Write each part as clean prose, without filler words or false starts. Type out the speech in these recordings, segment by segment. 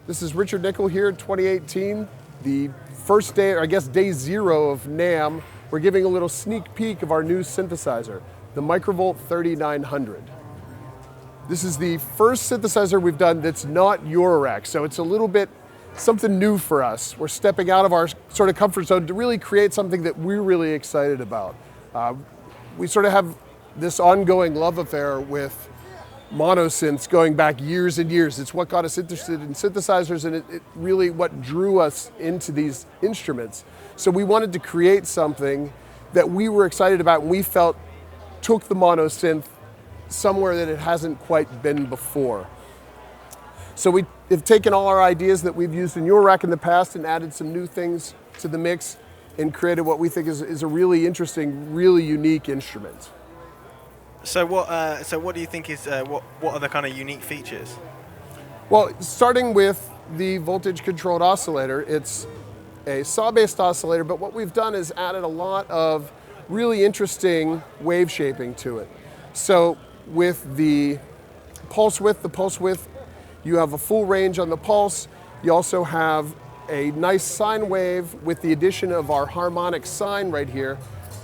This is Richard Nickel here in 2018, the first day, or I guess day zero of Namm. We're giving a little sneak peek of our new synthesizer, the Microvolt 3900. This is the first synthesizer we've done that's not Eurorack, so it's a little bit something new for us. We're stepping out of our sort of comfort zone to really create something that we're really excited about. We sort of have this ongoing love affair with monosynths going back years and years. It's what got us interested in synthesizers, and it really what drew us into these instruments. So we wanted to create something that we were excited about and we felt took the monosynth somewhere that it hasn't quite been before. So we have taken all our ideas that we've used in Eurorack in the past and added some new things to the mix and created what we think is a really interesting, really unique instrument. So what do you think is what are the kind of unique features? Well, starting with the voltage controlled oscillator, it's a saw-based oscillator, but what we've done is added a lot of really interesting wave shaping to it. So with the pulse width, you have a full range on the pulse. You also have a nice sine wave with the addition of our harmonic sine right here,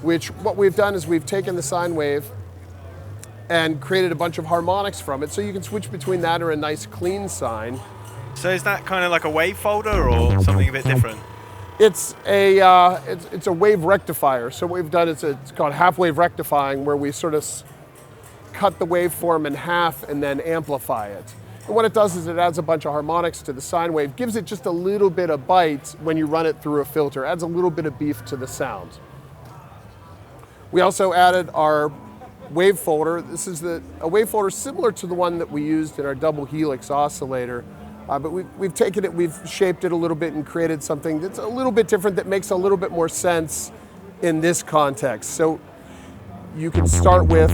which what we've done is we've taken the sine wave and created a bunch of harmonics from it, so you can switch between that or a nice clean sine. So is that kind of like a wave folder or something a bit different? It's a wave rectifier. So what we've done is it's called half wave rectifying, where we sort of cut the waveform in half and then amplify it. And what it does is it adds a bunch of harmonics to the sine wave, gives it just a little bit of bite when you run it through a filter, adds a little bit of beef to the sound. We also added our wave folder. This is a wave folder similar to the one that we used in our double helix oscillator, but we've taken it, we've shaped it a little bit and created something that's a little bit different, that makes a little bit more sense in this context. So you can start with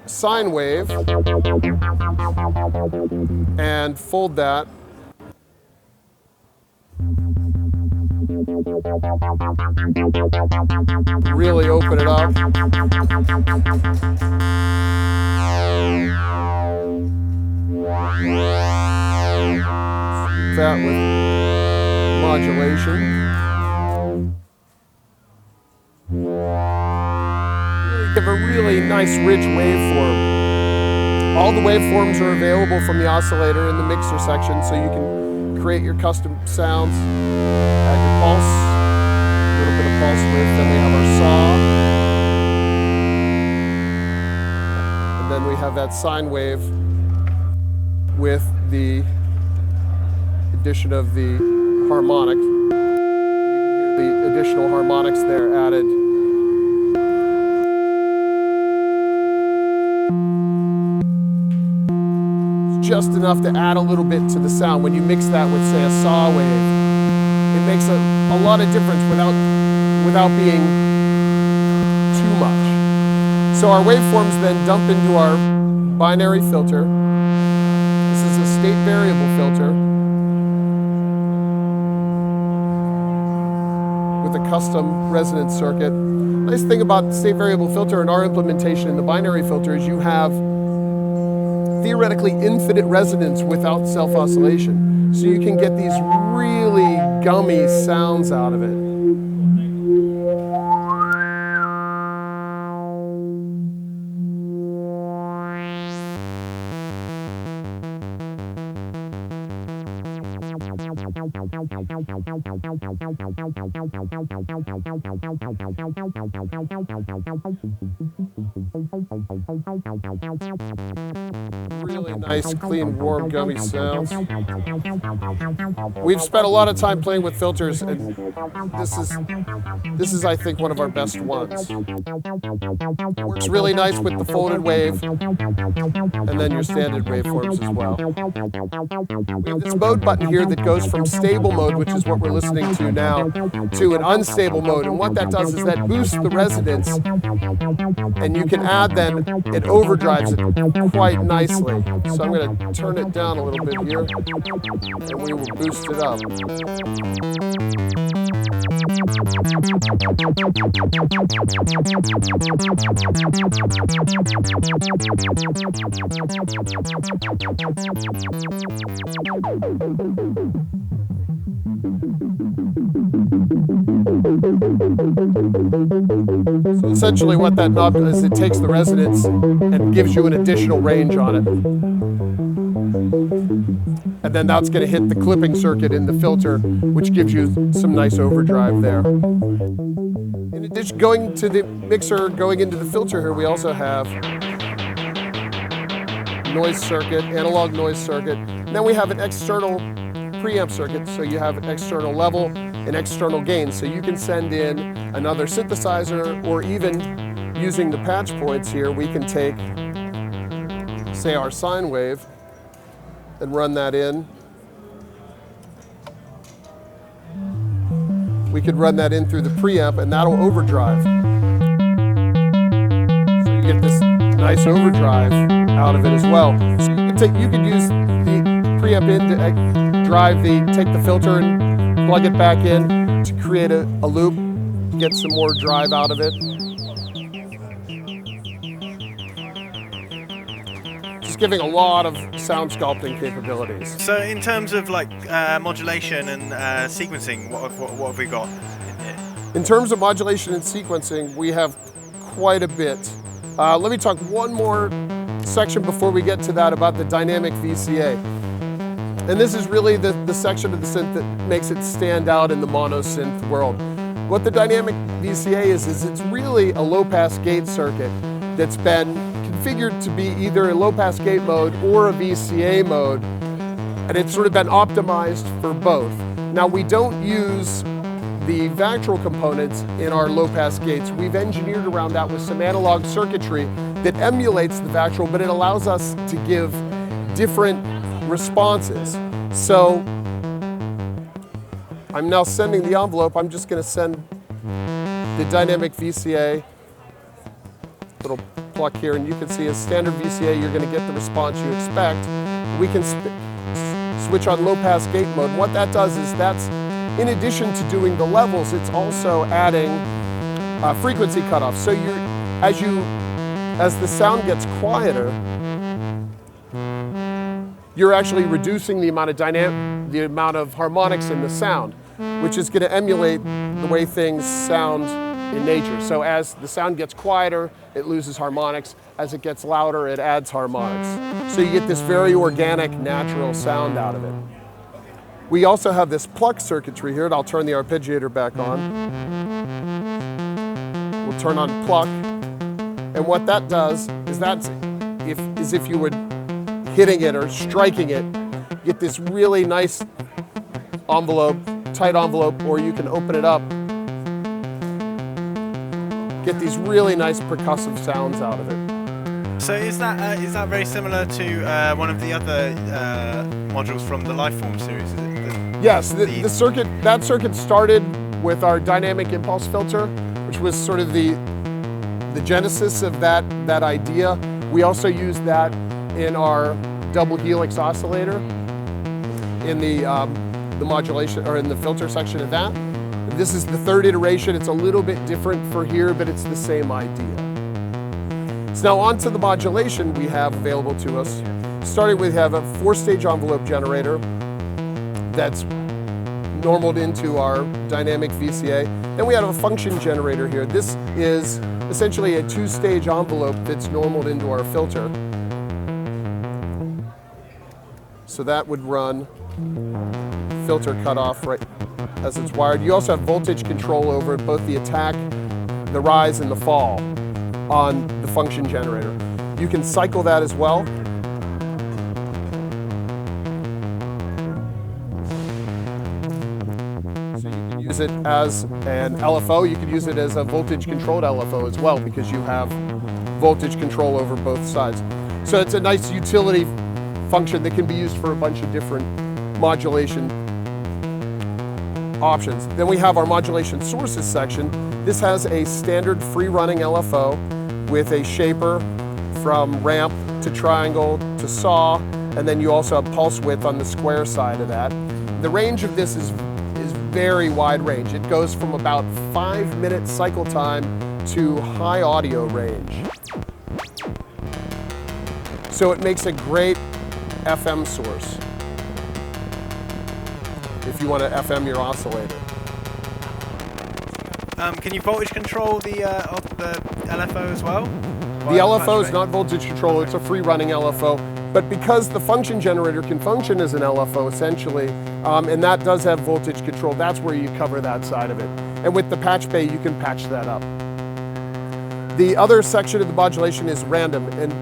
sine wave and fold that. Really open it up. That with modulation. Give a really nice rich waveform. All the waveforms are available from the oscillator in the mixer section, so you can create your custom sounds. Add your pulse, a little bit of pulse width, then we have our saw. And then we have that sine wave with the addition of the harmonic. You can hear the additional harmonics there added. It's just enough to add a little bit to the sound. When you mix that with, say, a saw wave, it makes a lot of difference without being too much. So our waveforms then dump into our binary filter. This is a state variable filter with a custom resonance circuit. Nice thing about the state variable filter and our implementation in the binary filter is you have theoretically infinite resonance without self-oscillation. So you can get these really gummy sounds out of it. Really nice, clean, warm, gummy sounds. We've spent a lot of time playing with filters, and this is I think one of our best ones. Works really nice with the folded wave, and then your standard waveforms as well. We have this mode button here that goes from stable mode, which is what we're listening to now, to an unstable mode. And what that does is that boosts the resonance, and you can add then, it overdrives it quite nicely. So I'm going to turn it down a little bit here, and we will boost it up. So essentially what that knob does is it takes the resonance and gives you an additional range on it. And then that's going to hit the clipping circuit in the filter, which gives you some nice overdrive there. In addition, going to the mixer, going into the filter here, we also have noise circuit, analog noise circuit. And then we have an external preamp circuit, so you have an external level and external gain. So you can send in another synthesizer, or even using the patch points here, we can take, say, our sine wave and run that in. We could run that in through the preamp, and that'll overdrive. So you get this nice overdrive out of it as well. So you could use the preamp in to take the filter and plug it back in to create a loop, get some more drive out of it. Just giving a lot of sound sculpting capabilities. So in terms of like modulation and sequencing, what have we got? In terms of modulation and sequencing, we have quite a bit. Let me talk one more section before we get to that about the dynamic VCA. And this is really the section of the synth that makes it stand out in the mono synth world. What the dynamic VCA is it's really a low-pass gate circuit that's been configured to be either a low-pass gate mode or a VCA mode, and it's sort of been optimized for both. Now, we don't use the Vactral components in our low-pass gates. We've engineered around that with some analog circuitry that emulates the Vactral, but it allows us to give different responses. So I'm now sending the envelope. I'm just going to send the dynamic VCA, little Pluck here, and you can see as standard VCA, you're going to get the response you expect. We can switch on low-pass gate mode. What that does is that's, in addition to doing the levels, it's also adding frequency cutoff. So as the sound gets quieter, you're actually reducing the amount of harmonics in the sound, which is going to emulate the way things sound in nature. So as the sound gets quieter, it loses harmonics. As it gets louder, it adds harmonics. So you get this very organic, natural sound out of it. We also have this Pluck circuitry here, and I'll turn the arpeggiator back on. We'll turn on Pluck, and what that does is that's as if you were hitting it or striking it, you get this really nice envelope, tight envelope, or you can open it up, get these really nice percussive sounds out of it. So is that very similar to one of the other modules from the Lifeform series? Is it yes, that circuit started with our dynamic impulse filter, which was sort of the genesis of that idea. We also used that in our double helix oscillator in the modulation, or in the filter section of that. This is the third iteration. It's a little bit different for here, but it's the same idea. So now on to the modulation we have available to us. Starting with, we have a 4-stage envelope generator that's normaled into our dynamic VCA. Then we have a function generator here. This is essentially a 2-stage envelope that's normaled into our filter. So that would run filter cutoff right as it's wired. You also have voltage control over both the attack, the rise, and the fall on the function generator. You can cycle that as well. So you can use it as an LFO. You can use it as a voltage controlled LFO as well, because you have voltage control over both sides. So it's a nice utility function that can be used for a bunch of different modulation options. Then we have our modulation sources section. This has a standard free-running LFO with a shaper from ramp to triangle to saw, and then you also have pulse width on the square side of that. The range of this is very wide range. It goes from about 5-minute cycle time to high audio range. So it makes a great FM source if you want to FM your oscillator. Can you voltage control the LFO as well? The LFO is not voltage control, it's a free running LFO. But because the function generator can function as an LFO essentially, and that does have voltage control, that's where you cover that side of it. And with the patch bay, you can patch that up. The other section of the modulation is random, and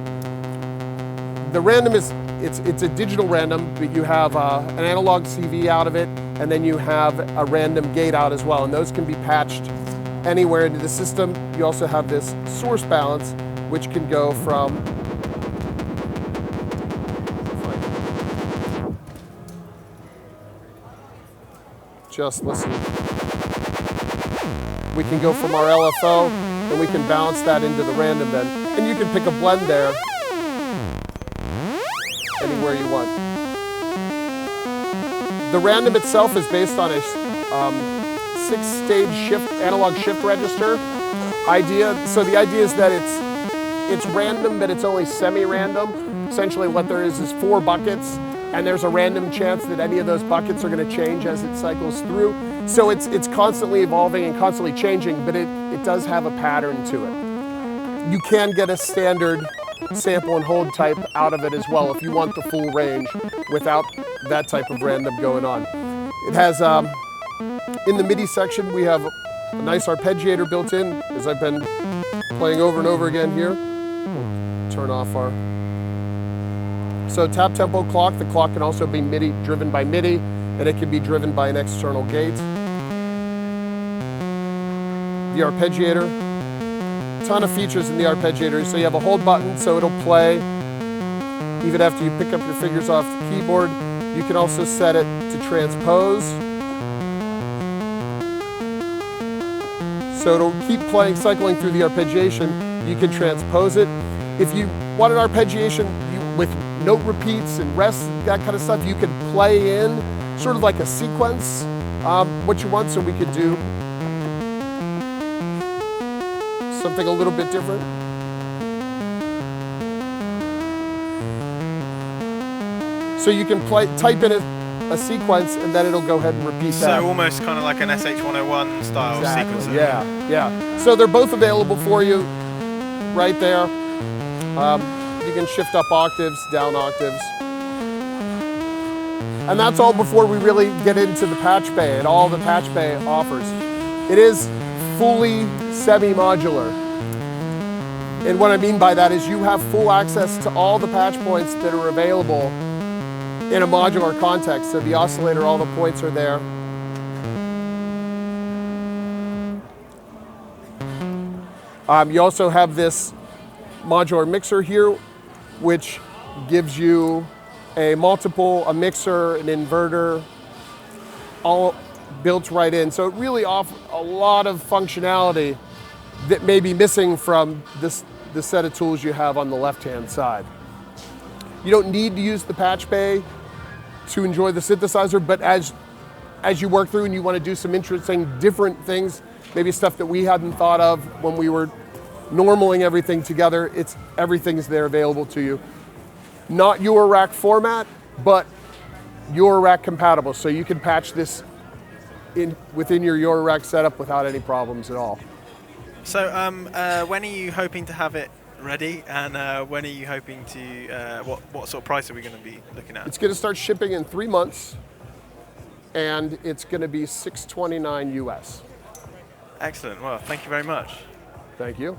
the random is, it's a digital random, but you have an analog CV out of it, and then you have a random gate out as well, and those can be patched anywhere into the system. You also have this source balance, which can go from just listen. We can go from our LFO and we can balance that into the random then. And you can pick a blend there anywhere you want. The random itself is based on a 6-stage analog shift register idea. So the idea is that it's random, but it's only semi-random. Essentially what there is 4 buckets, and there's a random chance that any of those buckets are going to change as it cycles through. So it's constantly evolving and constantly changing, but it does have a pattern to it. You can get a standard sample and hold type out of it as well if you want the full range without that type of random going on. It has, in the MIDI section, we have a nice arpeggiator built in, as I've been playing over and over again here. We'll turn off our... So tap tempo clock. The clock can also be MIDI, driven by MIDI, and it can be driven by an external gate. The arpeggiator, ton of features in the arpeggiator. So you have a hold button, so it'll play even after you pick up your fingers off the keyboard. You can also set it to transpose. So it'll keep playing, cycling through the arpeggiation. You can transpose it. If you want an arpeggiation with note repeats and rests, that kind of stuff, you can play in sort of like a sequence what you want, so we could do something a little bit different. So you can type in a sequence and then it'll go ahead and repeat that. So almost kind of like an SH-101 style sequencer. Yeah. So they're both available for you right there. You can shift up octaves, down octaves. And that's all before we really get into the patch bay and all the patch bay offers. It is fully semi-modular. And what I mean by that is you have full access to all the patch points that are available in a modular context. So the oscillator, all the points are there. You also have this modular mixer here, which gives you a mixer, an inverter, all built right in. So it really offers a lot of functionality that may be missing from the set of tools you have on the left-hand side. You don't need to use the patch bay to enjoy the synthesizer, but as you work through and you want to do some interesting, different things, maybe stuff that we hadn't thought of when we were normaling everything together, everything's there available to you. Not your rack format, but your rack compatible, so you can patch this within your rack setup without any problems at all. So when are you hoping to have it ready, and when are you hoping to, what sort of price are we going to be looking at? It's going to start shipping in 3 months, and it's going to be $629 US. Excellent. Well, thank you very much. Thank you.